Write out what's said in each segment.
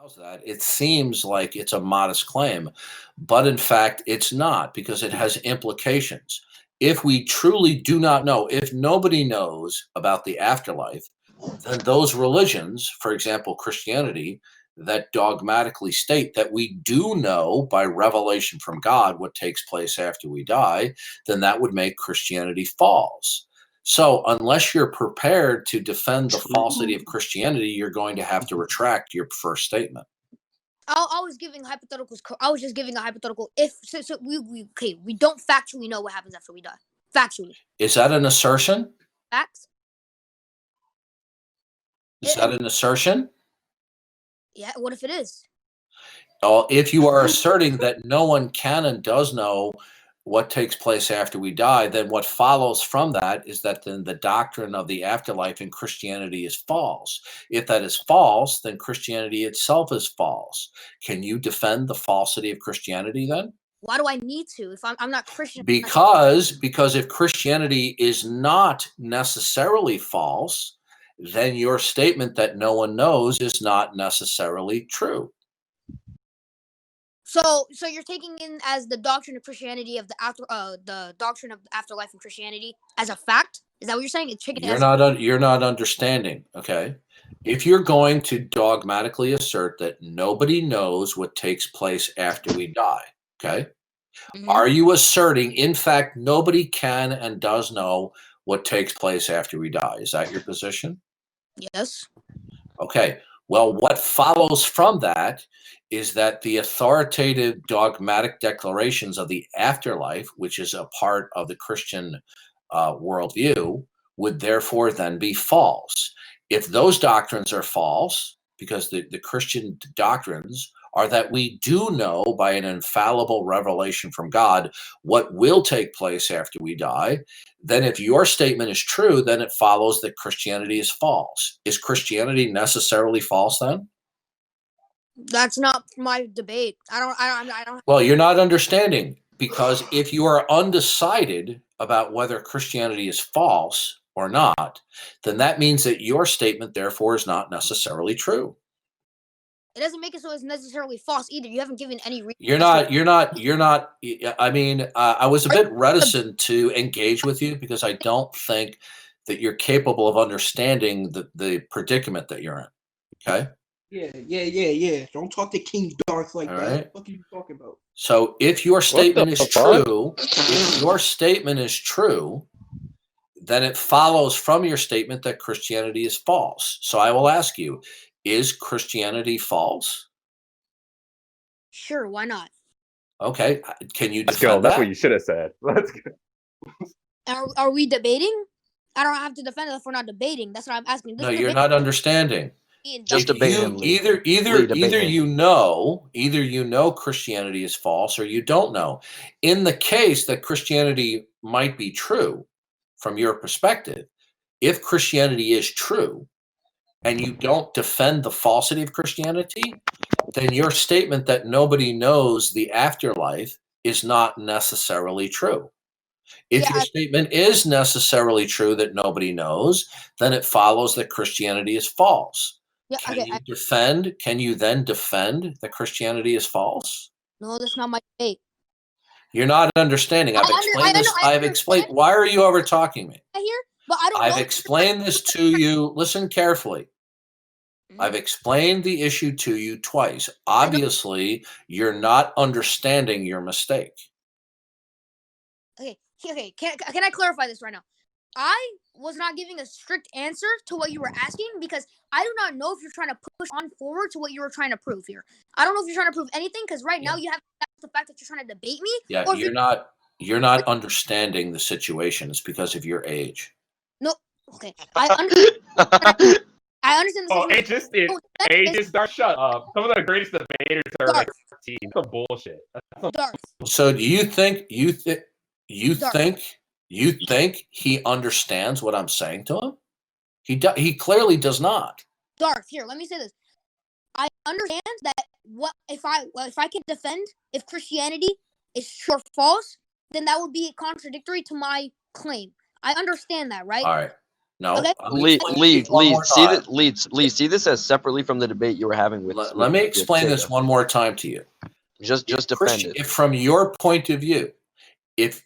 allows that, it seems like it's a modest claim, but in fact, it's not because it has implications. If we truly do not know, if nobody knows about the afterlife, then those religions, for example, Christianity, that dogmatically state that we do know by revelation from God what takes place after we die, then that would make Christianity false. So, unless you're prepared to defend the falsity of Christianity, you're going to have to retract your first statement. I was giving hypotheticals. I was just giving a hypothetical. If we don't factually know what happens after we die. Factually. Is that an assertion? Facts. Is that an assertion? Yeah. What if it is? Well, if you are asserting that no one can and does know what takes place after we die, then what follows from that is that then the doctrine of the afterlife in Christianity is false. If that is false, then Christianity itself is false. Can you defend the falsity of Christianity then? Why do I need to if I'm not Christian? Because if Christianity is not necessarily false, then your statement that no one knows is not necessarily true. So you're taking in as the doctrine of Christianity of the doctrine of afterlife in Christianity as a fact? Is that what you're saying? You're not understanding. Okay, if you're going to dogmatically assert that nobody knows what takes place after we die, okay, are you asserting, in fact, nobody can and does know what takes place after we die? Is that your position? Yes. Okay. Well, what follows from that is that the authoritative dogmatic declarations of the afterlife, which is a part of the Christian worldview, would therefore then be false. If those doctrines are false, because the Christian doctrines are that we do know by an infallible revelation from God what will take place after we die, then if your statement is true, then it follows that Christianity is false. Is Christianity necessarily false then? That's not my debate. I don't. Well, you're not understanding, because if you are undecided about whether Christianity is false or not, then that means that your statement therefore is not necessarily true. It doesn't make it so it's necessarily false either. You haven't given any reason. You're not. I mean, I was a bit reticent to engage with you because I don't think that you're capable of understanding the predicament that you're in. Okay? Yeah. Don't talk to King Darth like that. Right. What are you talking about? So if your statement is true, then it follows from your statement that Christianity is false. So I will ask you, is Christianity false? Sure, why not? Okay, can you defend Let's go. that? That's what you should have said. Let's go. Are we debating? I don't have to defend it if we're not debating. That's what I'm asking. No, you're not understanding. Just debate. Either you know Christianity is false or you don't know. In the case that Christianity might be true from your perspective, if Christianity is true and you don't defend the falsity of Christianity, then your statement that nobody knows the afterlife is not necessarily true. If your statement is necessarily true that nobody knows, then it follows that Christianity is false. Can you then defend that Christianity is false? No, that's not my debate. You're not understanding. I've explained. Why are you over talking me? I've explained this to you. Listen carefully. I've explained the issue to you twice. Obviously, you're not understanding your mistake. Okay. Can I clarify this right now? I was not giving a strict answer to what you were asking because I do not know if you're trying to push on forward to what you were trying to prove here. I don't know if you're trying to prove anything because right now you have the fact that you're trying to debate me. Yeah, you're not understanding the situation. It's because of your age. No, okay. I understand. I understand the situation. Age is Darth. Shut up. Some of the greatest debaters are like 13. That's some bullshit. So do you think he understands what I'm saying to him? He clearly does not. Darth, here, let me say this. I understand that if I can defend if Christianity is true or false, then that would be contradictory to my claim. I understand that, right? All right. No. Okay. Lee, see this as separately from the debate you were having with. Let me explain this one more time to you. Just defend it. If from your point of view, if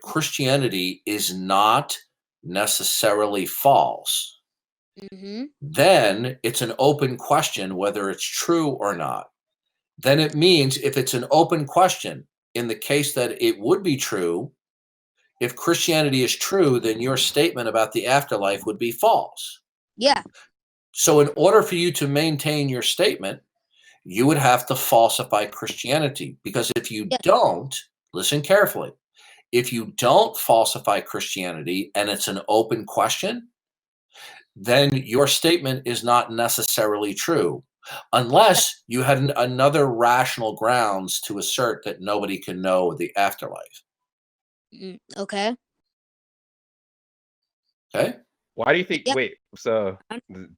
Christianity is not necessarily false, then it's an open question whether it's true or not. Then it means if it's an open question, in the case that it would be true, if Christianity is true, then your statement about the afterlife would be false. Yeah. So in order for you to maintain your statement, you would have to falsify Christianity, because if you don't, listen carefully, if you don't falsify Christianity and it's an open question, then your statement is not necessarily true, unless you had another rational grounds to assert that nobody can know the afterlife. Okay. Okay. Why do you think? Yep. Wait. So That's the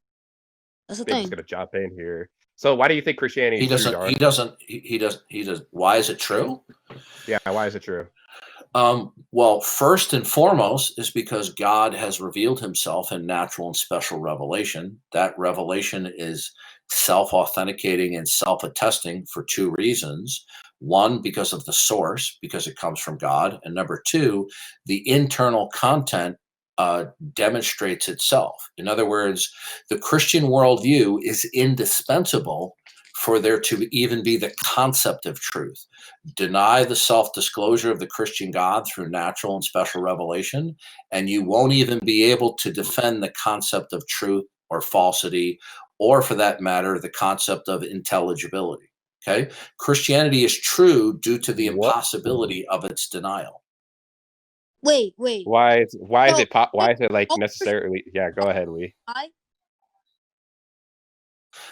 Big's thing. gonna jump in here. So why do you think Christianity? He doesn't. Why is it true? Yeah. Why is it true? Well, first and foremost is because God has revealed himself in natural and special revelation. That revelation is self-authenticating and self-attesting for two reasons. One, because of the source, because it comes from God. And number two, the internal content demonstrates itself. In other words, the Christian worldview is indispensable for there to even be the concept of truth. Deny the self-disclosure of the Christian God through natural and special revelation, and you won't even be able to defend the concept of truth or falsity, or for that matter, the concept of intelligibility. Okay? Christianity is true due to the impossibility of its denial. Wait. Why is it like necessarily? Yeah. Go ahead, Lee.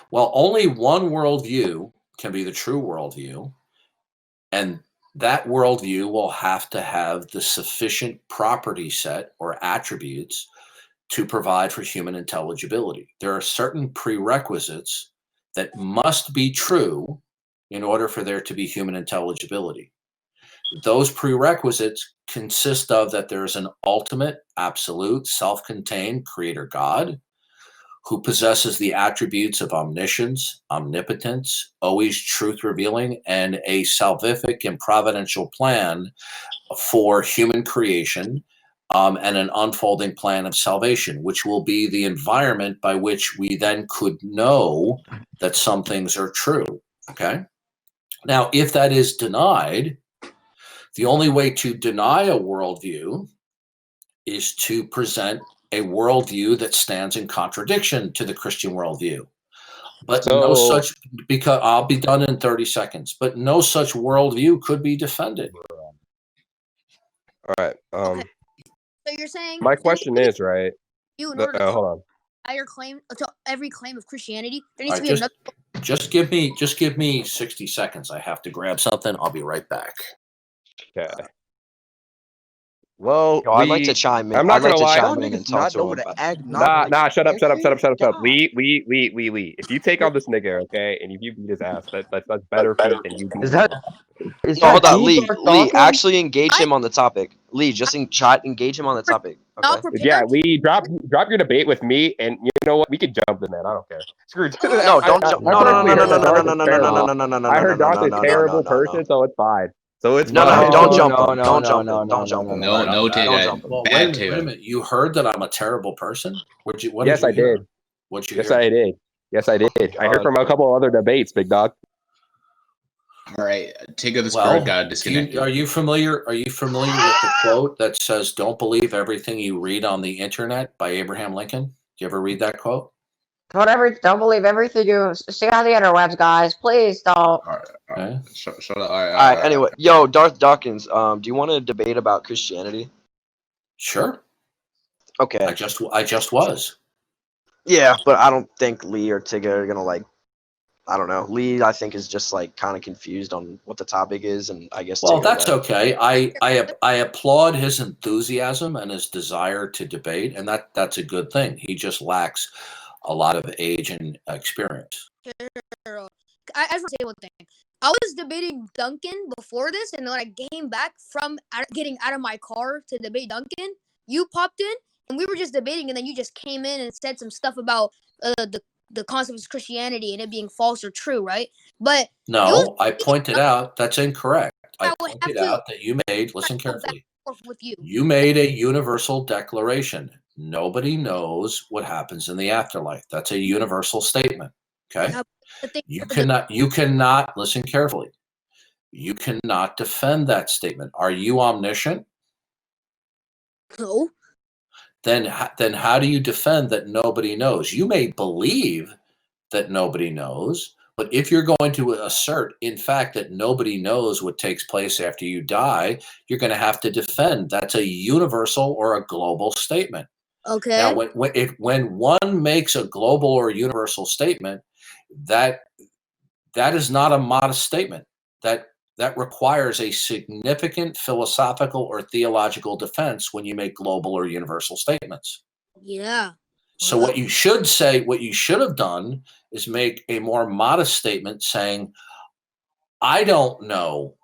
Well, only one worldview can be the true worldview, and that worldview will have to have the sufficient property set or attributes to provide for human intelligibility. There are certain prerequisites that must be true in order for there to be human intelligibility. Those prerequisites consist of that there is an ultimate, absolute, self-contained creator God who possesses the attributes of omniscience, omnipotence, always truth revealing, and a salvific and providential plan for human creation, and an unfolding plan of salvation, which will be the environment by which we then could know that some things are true. Okay. Now, if that is denied, the only way to deny a worldview is to present a worldview that stands in contradiction to the Christian worldview. But no such, because I'll be done in 30 seconds, but no such worldview could be defended. All right. So you're saying My question is, right? in order to hold on. Higher claim to every claim of Christianity, there needs All to right, be another. Just give me 60 seconds. I have to grab something. I'll be right back. Okay. Well, I'd like to chime in. I'm not gonna lie. Chime in and talk to him. Nah, shut up. Lee. If you take on this nigga, okay, and if you beat his ass, that's better feat than you beat him. No, hold on, Lee, actually engage him on the topic. Lee, just in chat, engage him on the topic. Okay? Yeah, Lee, drop your debate with me, and you know what? We could jump in, man. I don't care. Screw it. No, don't jump. No. I heard Darth is a terrible person, so it's fine. So it's no, fine. don't jump him. Don't jump him. No, bad Wait a minute. You heard that I'm a terrible person? Yes, I did. Yes, I did. I heard from a couple other debates, big dog. All right, Tigger the Spirit got disconnected. Are you familiar with the quote that says, "Don't believe everything you read on the internet" by Abraham Lincoln? Do you ever read that quote? Don't believe everything you see on the interwebs, guys. Please don't. All right. Shut up. All right. Anyway, yo, Darth Dawkins, do you want to debate about Christianity? Sure. Okay. I just was. Yeah, but I don't think Lee or Tigger are gonna I don't know. Lee, I think, is just kind of confused on what the topic is, and I guess. Well, that's okay. I applaud his enthusiasm and his desire to debate, and that's a good thing. He just lacks a lot of age and experience. I just want to say one thing. I was debating Duncan before this, and when I came back from getting out of my car to debate Duncan, you popped in and we were just debating, and then you just came in and said some stuff about the concept of Christianity and it being false or true, right? But no, I pointed out that's incorrect. I would have pointed to out that you made, listen go back carefully, and forth with you. you made a universal declaration. Nobody knows what happens in the afterlife. That's a universal statement. Okay. Yeah, but the thing You cannot, listen carefully. You cannot defend that statement. Are you omniscient? no. Then how do you defend that nobody knows? You may believe that nobody knows, but if you're going to assert, in fact, that nobody knows what takes place after you die, you're going to have to defend. That's a universal or a global statement. Okay. Now, when one makes a global or universal statement, that is not a modest statement. That requires a significant philosophical or theological defense when you make global or universal statements. Yeah. So what you should say, what you should have done is make a more modest statement saying, I don't know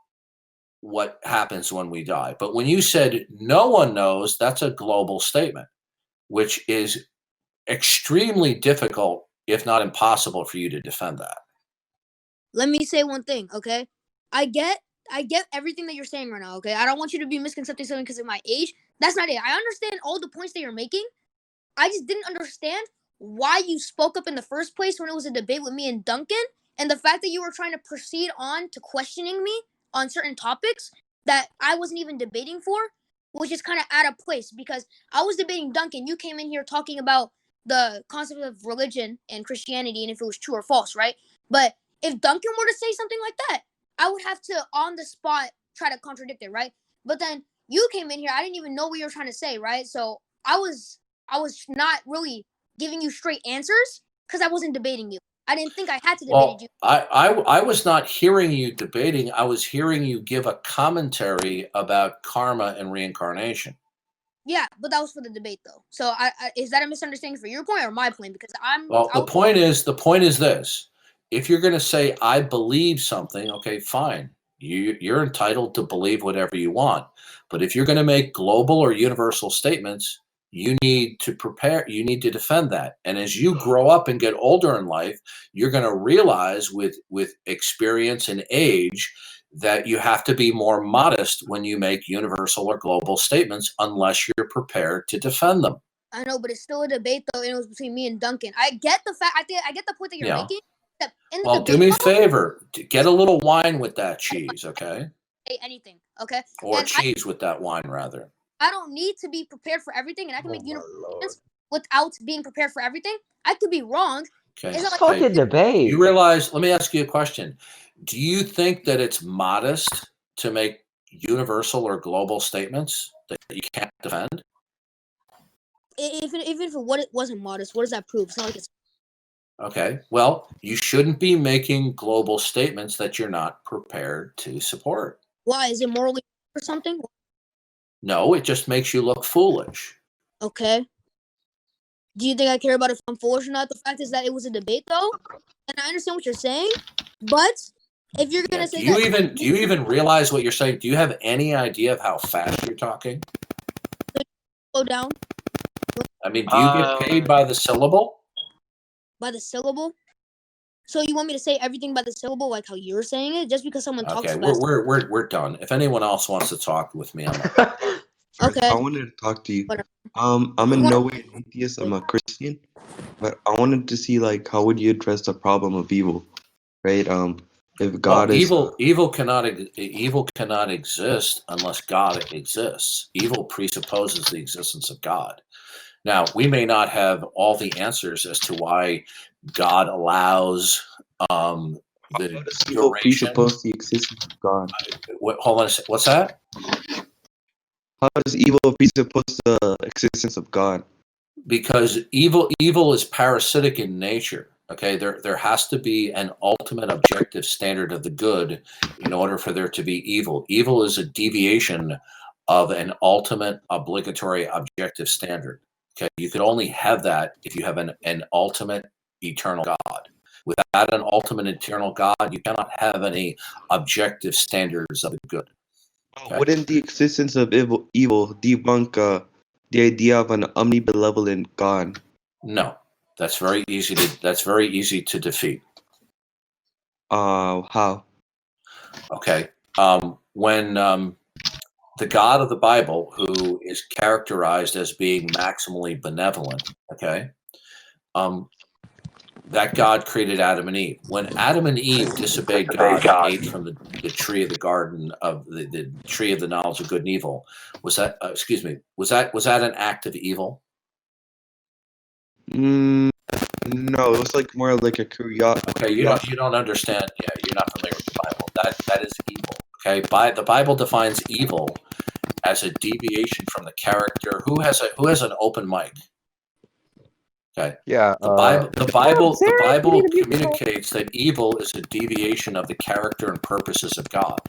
what happens when we die. But when you said no one knows, that's a global statement, which is extremely difficult, if not impossible, for you to defend that. Let me say one thing, okay? I get everything that you're saying right now, okay? I don't want you to be misconcepting something because of my age. That's not it. I understand all the points that you're making. I just didn't understand why you spoke up in the first place when it was a debate with me and Duncan, and the fact that you were trying to proceed on to questioning me on certain topics that I wasn't even debating for, which is kind of out of place because I was debating Duncan. You came in here talking about the concept of religion and Christianity and if it was true or false, right? But if Duncan were to say something like that, I would have to on the spot try to contradict it, right? But then you came in here, I didn't even know what you were trying to say, right? So I was not really giving you straight answers because I wasn't debating you. I didn't think I had to debate you. I was not hearing you debating. I was hearing you give a commentary about karma and reincarnation. Yeah, but that was for the debate, though. So, is that a misunderstanding for your point or my point? Because the point is this: if you're going to say I believe something, okay, fine. You're entitled to believe whatever you want. But if you're going to make global or universal statements, you need to prepare. You need to defend that. And as you grow up and get older in life, you're going to realize with experience and age that you have to be more modest when you make universal or global statements unless you're prepared to defend them. I know, but it's still a debate, though, and it was between me and Duncan. I get the fact. I get the point that you're making. Well, do me a favor. Get a little wine with that cheese, okay? Say anything, okay? Or cheese with that wine, rather. I don't need to be prepared for everything, and I can make universal without being prepared for everything. I could be wrong. Okay. It's fucking debate. You realize? Let me ask you a question. Do you think that it's modest to make universal or global statements that you can't defend? Even if it wasn't modest, what does that prove? It's not like it's okay. Well, you shouldn't be making global statements that you're not prepared to support. Why? Is it morally or something? No, it just makes you look foolish. Okay. Do you think I care about if I'm foolish or not? The fact is that it was a debate, though, and I understand what you're saying. But if you're gonna say, do you even realize what you're saying? Do you have any idea of how fast you're talking? Slow down. I mean, do you get paid by the syllable? By the syllable? So you want me to say everything by the syllable, like how you're saying it, just because someone talks fast? Okay, we're done. If anyone else wants to talk with me, I'm okay. I wanted to talk to you. I'm in no way an atheist. I'm a Christian, but I wanted to see how would you address the problem of evil, right? If God is evil cannot exist unless God exists. Evil presupposes the existence of God. Now, we may not have all the answers as to why God allows the evil duration. Presuppose the existence of God. Hold on a second. What's that? How does evil presuppose the existence of God? Because evil is parasitic in nature. Okay, there has to be an ultimate objective standard of the good in order for there to be evil. Evil is a deviation of an ultimate obligatory objective standard. Okay, you could only have that if you have an ultimate eternal God. Without an ultimate eternal God, you cannot have any objective standards of the good. Okay? Wouldn't the existence of evil debunk the idea of an omnibenevolent God? No, that's very easy to defeat. How? Okay. When the God of the Bible, who is characterized as being maximally benevolent, okay, that God created Adam and Eve. When Adam and Eve disobeyed God and ate from the tree of the garden of the tree of the knowledge of good and evil, was that was that an act of evil? No, it was like more like a curiosity. Okay, you don't understand. Yeah, you're not familiar with the Bible. That is evil. Okay, the Bible defines evil as a deviation from the character. Who has an open mic? Okay. Yeah. The Bible communicates that evil is a deviation of the character and purposes of God.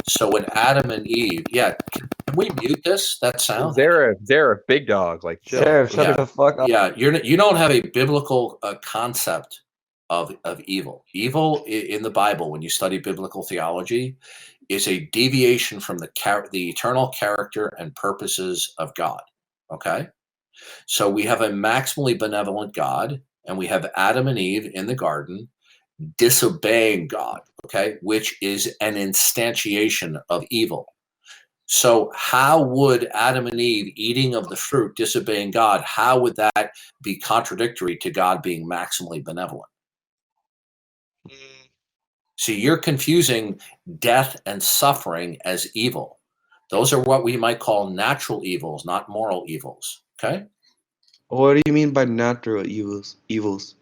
So when Adam and Eve, can we mute this? That sound? Zareth, big dog, like chill. Sheriff, shut the fuck up. Yeah, you don't have a biblical concept of evil. Evil in the Bible, when you study biblical theology, is a deviation from the eternal character and purposes of God. Okay. So we have a maximally benevolent God, and we have Adam and Eve in the garden disobeying God, okay, which is an instantiation of evil. So how would Adam and Eve eating of the fruit, disobeying God, how would that be contradictory to God being maximally benevolent? See, you're confusing death and suffering as evil. Those are what we might call natural evils, not moral evils, okay? What do you mean by natural evils?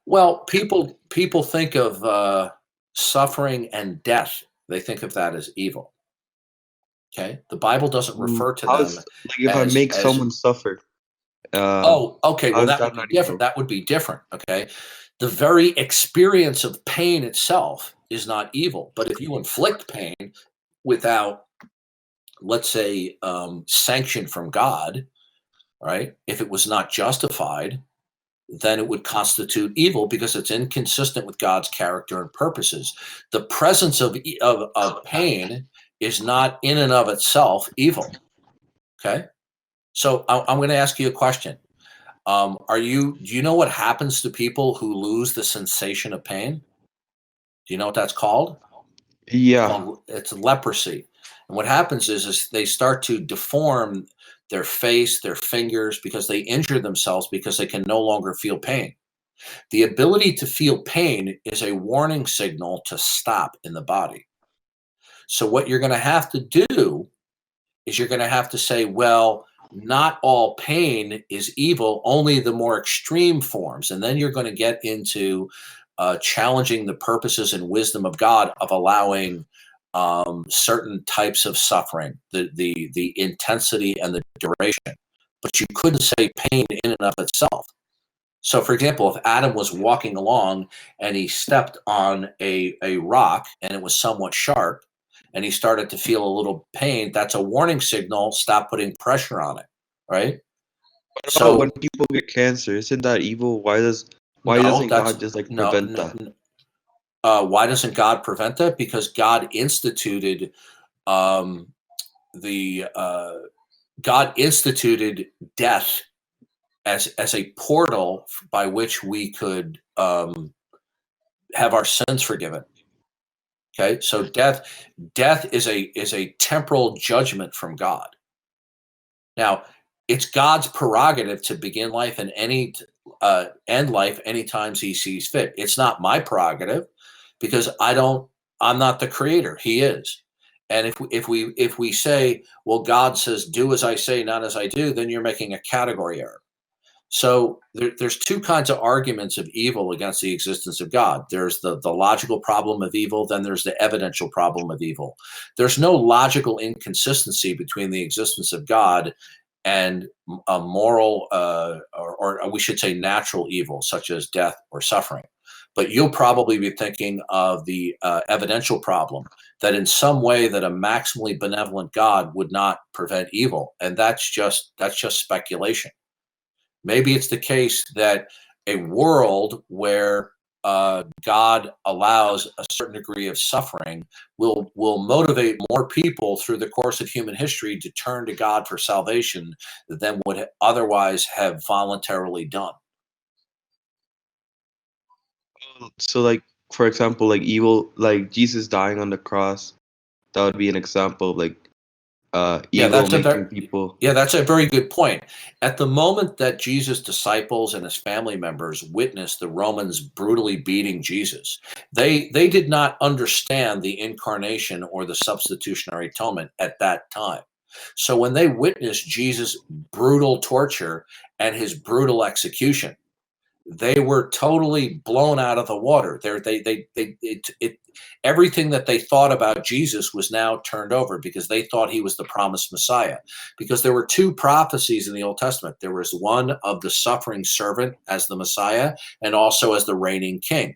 Well, people think of suffering and death. They think of that as evil. Okay, the Bible doesn't refer to them. Like if I make someone suffer. Okay. Well, that would be different. That would be different. Okay, the very experience of pain itself is not evil, but if you inflict pain without, let's say, sanction from God, right? If it was not justified, then it would constitute evil because it's inconsistent with God's character and purposes. The presence of pain is not in and of itself evil. Okay, so I'm going to ask you a question. Do you know what happens to people who lose the sensation of pain? Do you know what that's called? Yeah. It's leprosy. And what happens is they start to deform their face, their fingers, because they injure themselves because they can no longer feel pain. The ability to feel pain is a warning signal to stop in the body. So what you're going to have to do is you're going to have to say, well, not all pain is evil, only the more extreme forms. And then you're going to get into challenging the purposes and wisdom of God of allowing certain types of suffering, the intensity and the duration. But you couldn't say pain in and of itself. So, for example, if Adam was walking along and he stepped on a rock and it was somewhat sharp, and he started to feel a little pain, that's a warning signal. Stop putting pressure on it, right? So when people get cancer, isn't that evil? Why doesn't God just prevent that? Why doesn't God prevent that? Because God instituted God instituted death as a portal by which we could have our sins forgiven. Okay, so death is a temporal judgment from God. Now, it's God's prerogative to begin life and end life anytime He sees fit. It's not my prerogative because I'm not the creator. He is. And if we say, well, God says, do as I say, not as I do, then you're making a category error. So there's two kinds of arguments of evil against the existence of God. There's the logical problem of evil, then there's the evidential problem of evil. There's no logical inconsistency between the existence of God and a moral, or we should say natural evil, such as death or suffering. But you'll probably be thinking of the evidential problem, that in some way that a maximally benevolent God would not prevent evil. And that's just speculation. Maybe it's the case that a world where God allows a certain degree of suffering will motivate more people through the course of human history to turn to God for salvation than would otherwise have voluntarily done. So, like, for example, like evil, like Jesus dying on the cross, that would be an example of like Yeah, evil that's a making people. yeah, that's a very good point. At the moment that Jesus' disciples and his family members witnessed the Romans brutally beating Jesus, they did not understand the incarnation or the substitutionary atonement at that time. So when they witnessed Jesus' brutal torture and his brutal execution, they were totally blown out of the water. Everything that they thought about Jesus was now turned over because they thought he was the promised Messiah. Because there were two prophecies in the Old Testament. There was one of the suffering servant as the Messiah and also as the reigning king.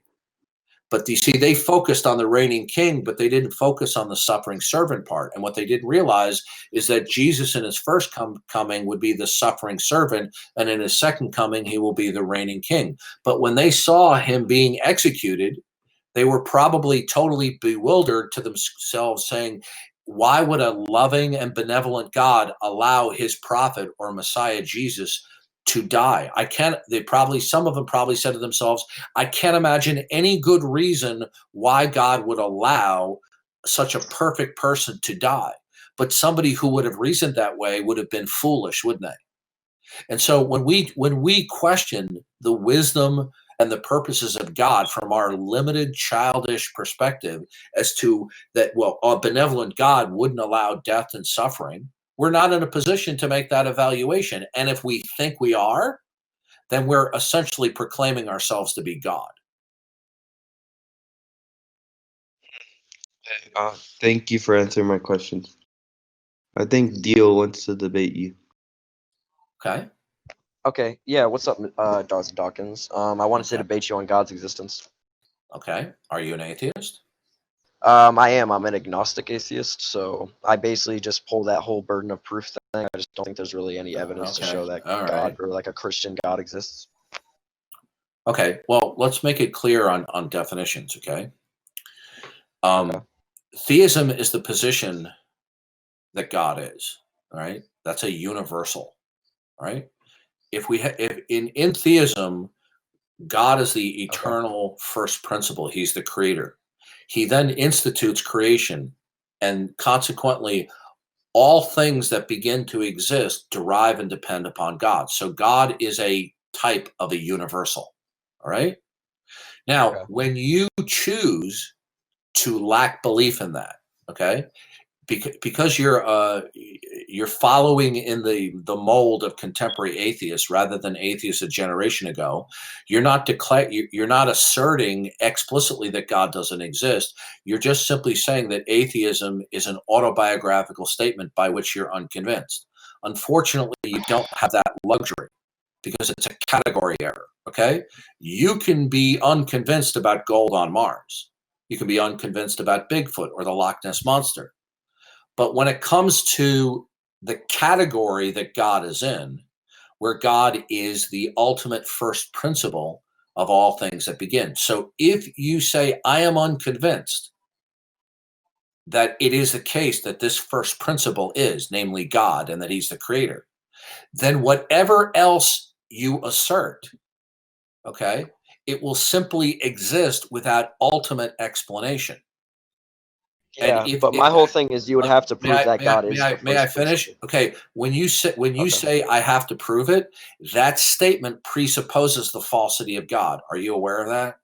But you see, they focused on the reigning king, but they didn't focus on the suffering servant part. And what they didn't realize is that Jesus in his first coming would be the suffering servant, and in his second coming, he will be the reigning king. But when they saw him being executed, they were probably totally bewildered to themselves, saying, why would a loving and benevolent God allow his prophet or Messiah Jesus to die? Some of them probably said to themselves, I can't imagine any good reason why God would allow such a perfect person to die. But somebody who would have reasoned that way would have been foolish, wouldn't they? And so when we question the wisdom and the purposes of God from our limited childish perspective as to that, well, a benevolent God wouldn't allow death and suffering, we're not in a position to make that evaluation. And if we think we are, then we're essentially proclaiming ourselves to be God. Thank you for answering my questions. I think Dio wants to debate you. Okay. Okay, yeah, what's up, Darth Dawkins? I wanted to debate you on God's existence. Okay. Are you an atheist? I am. I'm an agnostic atheist, so I basically just pull that whole burden of proof thing. I just don't think there's really any evidence to show that God or like a Christian God exists. Okay. Well, let's make it clear on definitions, okay? Theism is the position that God is, all right? That's a universal, right? If in theism, God is the eternal first principle. He's the creator. He then institutes creation, and consequently, all things that begin to exist derive and depend upon God. So God is a type of a universal. All right. Now, when you choose to lack belief in that, okay, because you're following in the mold of contemporary atheists rather than atheists a generation ago, you're not asserting explicitly that God doesn't exist. You're just simply saying that atheism is an autobiographical statement by which you're unconvinced. Unfortunately, you don't have that luxury because it's a category error. Okay, you can be unconvinced about gold on Mars. You can be unconvinced about Bigfoot or the Loch Ness Monster. But when it comes to the category that God is in, where God is the ultimate first principle of all things that begin. So if you say, I am unconvinced that it is the case that this first principle is, namely God, and that he's the creator, then whatever else you assert, okay, it will simply exist without ultimate explanation. Yeah, but my whole thing is you would have to prove that God is. May I finish? Okay, when you say I have to prove it, that statement presupposes the falsity of God. Are you aware of that?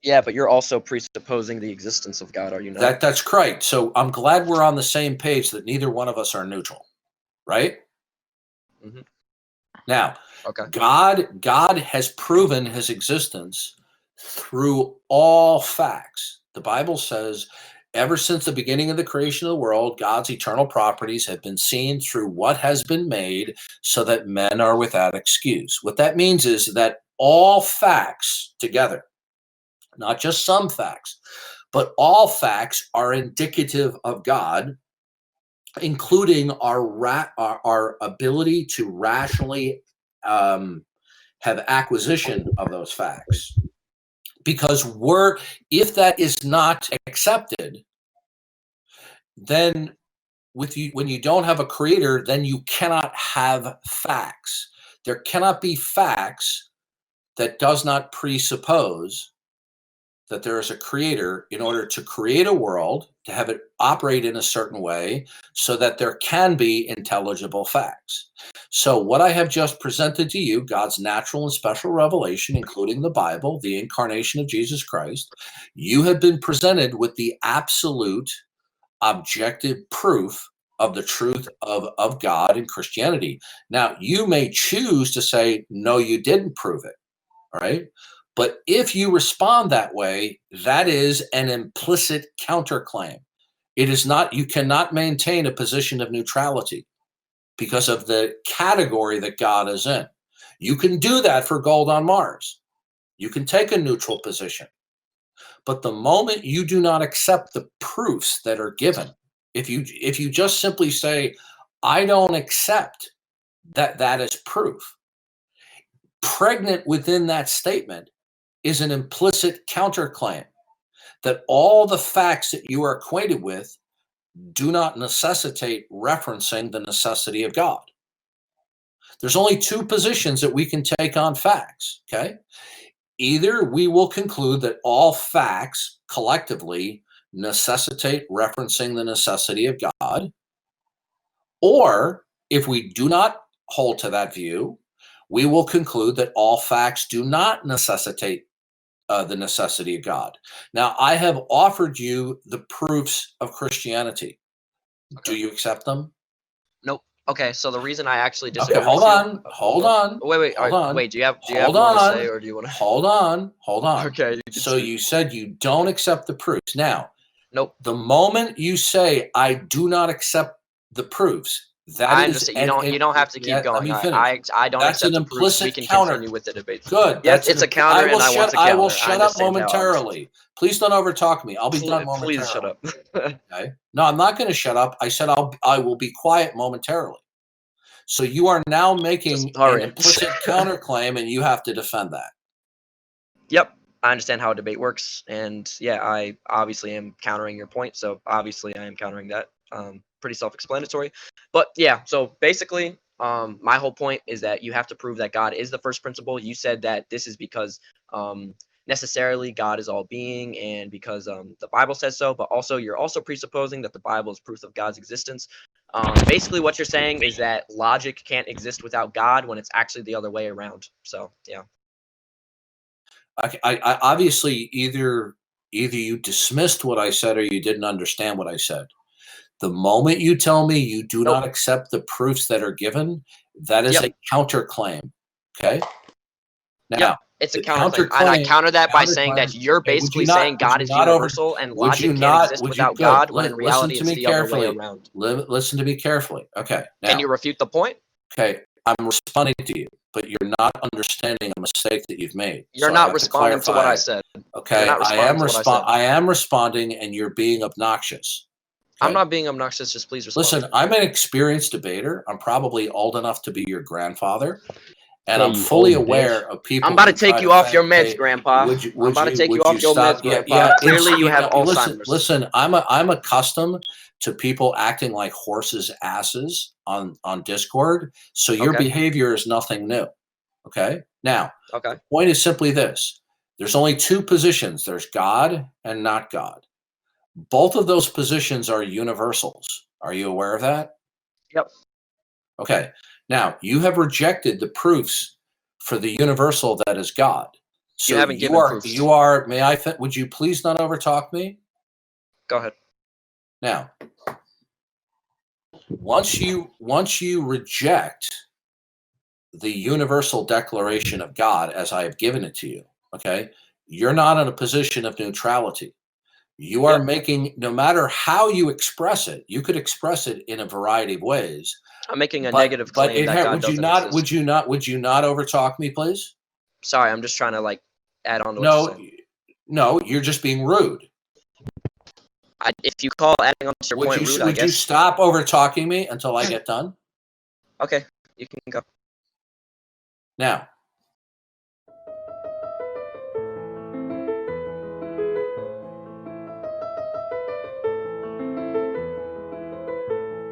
Yeah, but you're also presupposing the existence of God, are you not? That's correct. So I'm glad we're on the same page that neither one of us are neutral, right? Mm-hmm. Now, God has proven his existence through all facts. The Bible says, ever since the beginning of the creation of the world, God's eternal properties have been seen through what has been made so that men are without excuse. What that means is that all facts together, not just some facts, but all facts are indicative of God, including our ability to rationally have acquisition of those facts. Because if that is not accepted, then when you don't have a creator, then you cannot have facts. There cannot be facts that does not presuppose that there is a creator in order to create a world, to have it operate in a certain way so that there can be intelligible facts. So what I have just presented to you, God's natural and special revelation, including the Bible, the incarnation of Jesus Christ, you have been presented with the absolute objective proof of the truth of God and Christianity. Now, you may choose to say, no, you didn't prove it, all right? But if you respond that way, that is an implicit counterclaim. It is not, you cannot maintain a position of neutrality because of the category that God is in. You can do that for gold on Mars. You can take a neutral position. But the moment you do not accept the proofs that are given, if you just simply say, I don't accept that is proof, pregnant within that statement is an implicit counterclaim that all the facts that you are acquainted with do not necessitate referencing the necessity of God. There's only two positions that we can take on facts, okay? Either we will conclude that all facts collectively necessitate referencing the necessity of God, or if we do not hold to that view, we will conclude that all facts do not necessitate the necessity of God. Now, I have offered you the proofs of Christianity. Okay. Do you accept them? Nope. Okay, so the reason I actually disagree. Okay, hold on. Wait. Do you have more to say, or do you want to? Hold on. Okay. So you said you don't accept the proofs. Now, nope. The moment you say I do not accept the proofs, I understand. You don't have to keep going. I don't accept the proofs. We can continue with the debate. Good. Yes, it's a counter, and I want to counter. I will shut up momentarily. Please don't overtalk me. I'll be done momentarily. Please shut up. Okay. No, I'm not going to shut up. I said I will be quiet momentarily. So you are now making an implicit counterclaim, and you have to defend that. Yep. I understand how a debate works, and yeah, I obviously am countering your point, so obviously I am countering that. Pretty self-explanatory. But yeah, so basically, my whole point is that you have to prove that God is the first principle. You said that this is because necessarily God is all being, and because the Bible says so, but also you're also presupposing that the Bible is proof of God's existence. Basically what you're saying is that logic can't exist without God when it's actually the other way around. So yeah. I obviously either you dismissed what I said or you didn't understand what I said. The moment you tell me you do not accept the proofs that are given, that is a counterclaim. Okay. Now it's a counterclaim, and I counter that by saying that you're basically saying God is universal and logic can't exist without God, when in reality it's the other way around. Listen to me carefully. Okay. Now, can you refute the point? Okay, I'm responding to you, but you're not understanding a mistake that you've made. You're not responding to what I said. Okay, I am responding, and you're being obnoxious. Okay? I'm not being obnoxious. Just please respond. Listen, I'm an experienced debater. I'm probably old enough to be your grandfather, and I'm fully aware of people. I'm about to take you off your meds, Grandpa. I'm about to take you off your meds, Grandpa. Clearly, you have Alzheimer's. Listen, I'm accustomed to people acting like horses' asses on Discord. So your behavior is nothing new. Okay. Now, the point is simply this: there's only two positions. There's God and not God. Both of those positions are universals. Are you aware of that? Yep. Okay. Now, you have rejected the proofs for the universal that is God. So you haven't given proofs. You are, would you please not overtalk me? Go ahead. Now, once you reject the universal declaration of God as I have given it to you, okay, you're not in a position of neutrality. You are making, no matter how you express it, you could express it in a variety of ways. I'm making a negative claim that God doesn't exist. Would you not overtalk me, please? Sorry, I'm just trying to like add on to what you're saying. No, you're just being rude. If you call adding on to your point rude, I guess. Would you stop overtalking me until I get done? Okay, you can go. Now,